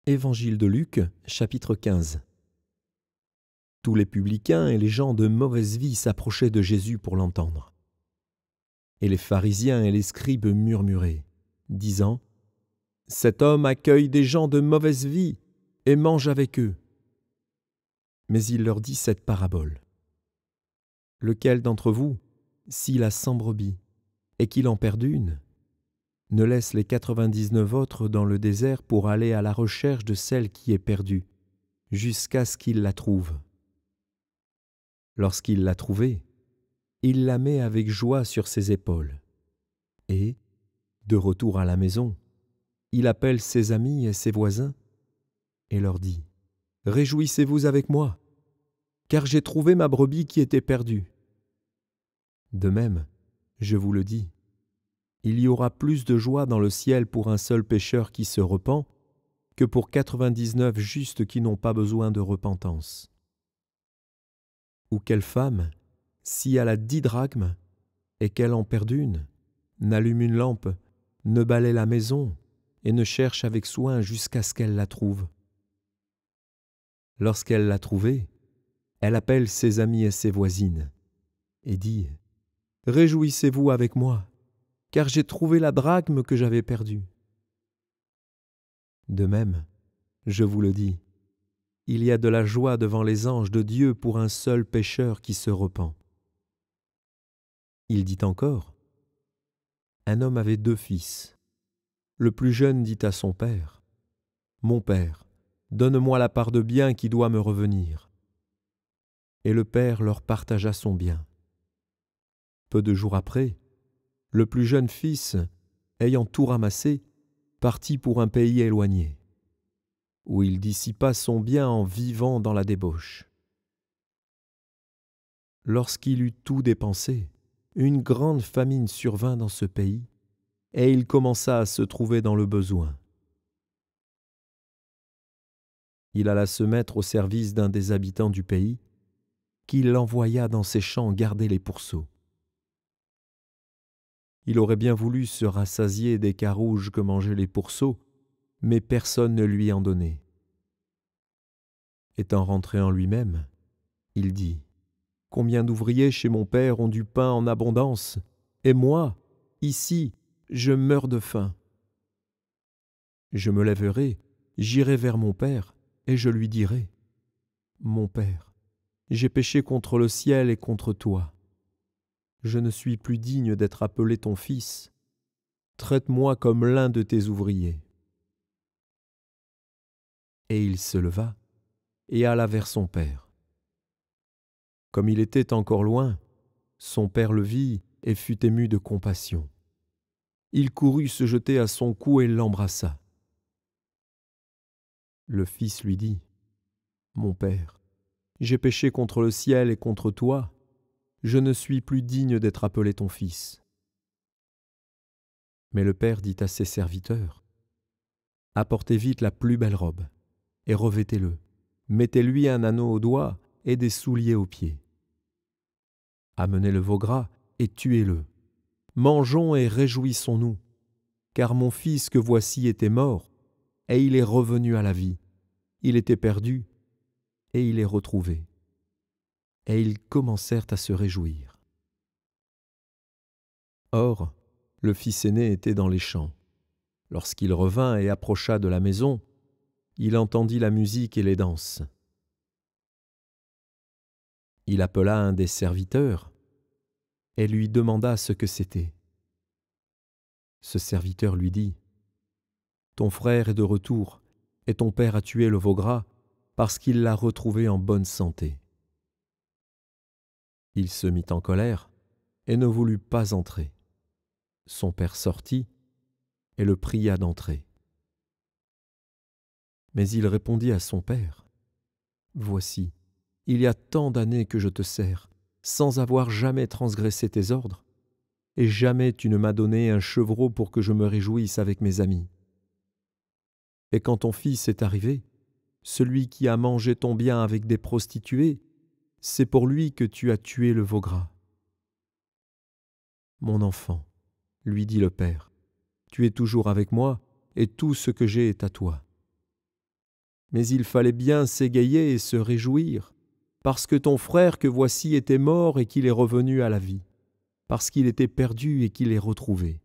Évangile de Luc, chapitre 15. Tous les publicains et les gens de mauvaise vie s'approchaient de Jésus pour l'entendre. Et les pharisiens et les scribes murmuraient, disant : « Cet homme accueille des gens de mauvaise vie et mange avec eux. » Mais il leur dit cette parabole. « Lequel d'entre vous, s'il a 100 brebis et qu'il en perde une, ne laisse les 99 autres dans le désert pour aller à la recherche de celle qui est perdue, jusqu'à ce qu'il la trouve. Lorsqu'il l'a trouvée, il la met avec joie sur ses épaules. Et, de retour à la maison, il appelle ses amis et ses voisins et leur dit : « Réjouissez-vous avec moi, car j'ai trouvé ma brebis qui était perdue. » De même, je vous le dis, il y aura plus de joie dans le ciel pour un seul pécheur qui se repent que pour 99 justes qui n'ont pas besoin de repentance. Ou quelle femme, si elle a 10 drachmes et qu'elle en perd une, n'allume une lampe, ne balaie la maison et ne cherche avec soin jusqu'à ce qu'elle la trouve. Lorsqu'elle l'a trouvée, elle appelle ses amis et ses voisines et dit : « Réjouissez-vous avec moi, car j'ai trouvé la drachme que j'avais perdue. » De même, je vous le dis, il y a de la joie devant les anges de Dieu pour un seul pécheur qui se repent. Il dit encore : un homme avait 2 fils. Le plus jeune dit à son père : « Mon père, donne-moi la part de bien qui doit me revenir. » Et le père leur partagea son bien. Peu de jours après, le plus jeune fils, ayant tout ramassé, partit pour un pays éloigné, où il dissipa son bien en vivant dans la débauche. Lorsqu'il eut tout dépensé, une grande famine survint dans ce pays, et il commença à se trouver dans le besoin. Il alla se mettre au service d'un des habitants du pays, qui l'envoya dans ses champs garder les pourceaux. Il aurait bien voulu se rassasier des carouges que mangeaient les pourceaux, mais personne ne lui en donnait. Étant rentré en lui-même, il dit : « Combien d'ouvriers chez mon père ont du pain en abondance, et moi, ici, je meurs de faim. Je me lèverai, j'irai vers mon père, et je lui dirai : Mon père, j'ai péché contre le ciel et contre toi. Je ne suis plus digne d'être appelé ton fils. Traite-moi comme l'un de tes ouvriers. » Et il se leva et alla vers son père. Comme il était encore loin, son père le vit et fut ému de compassion. Il courut se jeter à son cou et l'embrassa. Le fils lui dit : « Mon père, j'ai péché contre le ciel et contre toi. Je ne suis plus digne d'être appelé ton fils. » Mais le père dit à ses serviteurs : « Apportez vite la plus belle robe, et revêtez-le. Mettez-lui un anneau au doigt et des souliers aux pieds. Amenez le veau gras et tuez-le. Mangeons et réjouissons-nous, car mon fils que voici était mort, et il est revenu à la vie. Il était perdu, et il est retrouvé. » Et ils commencèrent à se réjouir. Or, le fils aîné était dans les champs. Lorsqu'il revint et approcha de la maison, il entendit la musique et les danses. Il appela un des serviteurs et lui demanda ce que c'était. Ce serviteur lui dit : « Ton frère est de retour, et ton père a tué le veau gras parce qu'il l'a retrouvé en bonne santé. » Il se mit en colère et ne voulut pas entrer. Son père sortit et le pria d'entrer. Mais il répondit à son père : « Voici, il y a tant d'années que je te sers, sans avoir jamais transgressé tes ordres, et jamais tu ne m'as donné un chevreau pour que je me réjouisse avec mes amis. Et quand ton fils est arrivé, celui qui a mangé ton bien avec des prostituées, c'est pour lui que tu as tué le veau gras. » « Mon enfant, lui dit le père, tu es toujours avec moi, et tout ce que j'ai est à toi. mais il fallait bien s'égayer et se réjouir, parce que ton frère que voici était mort et qu'il est revenu à la vie, parce qu'il était perdu et qu'il est retrouvé.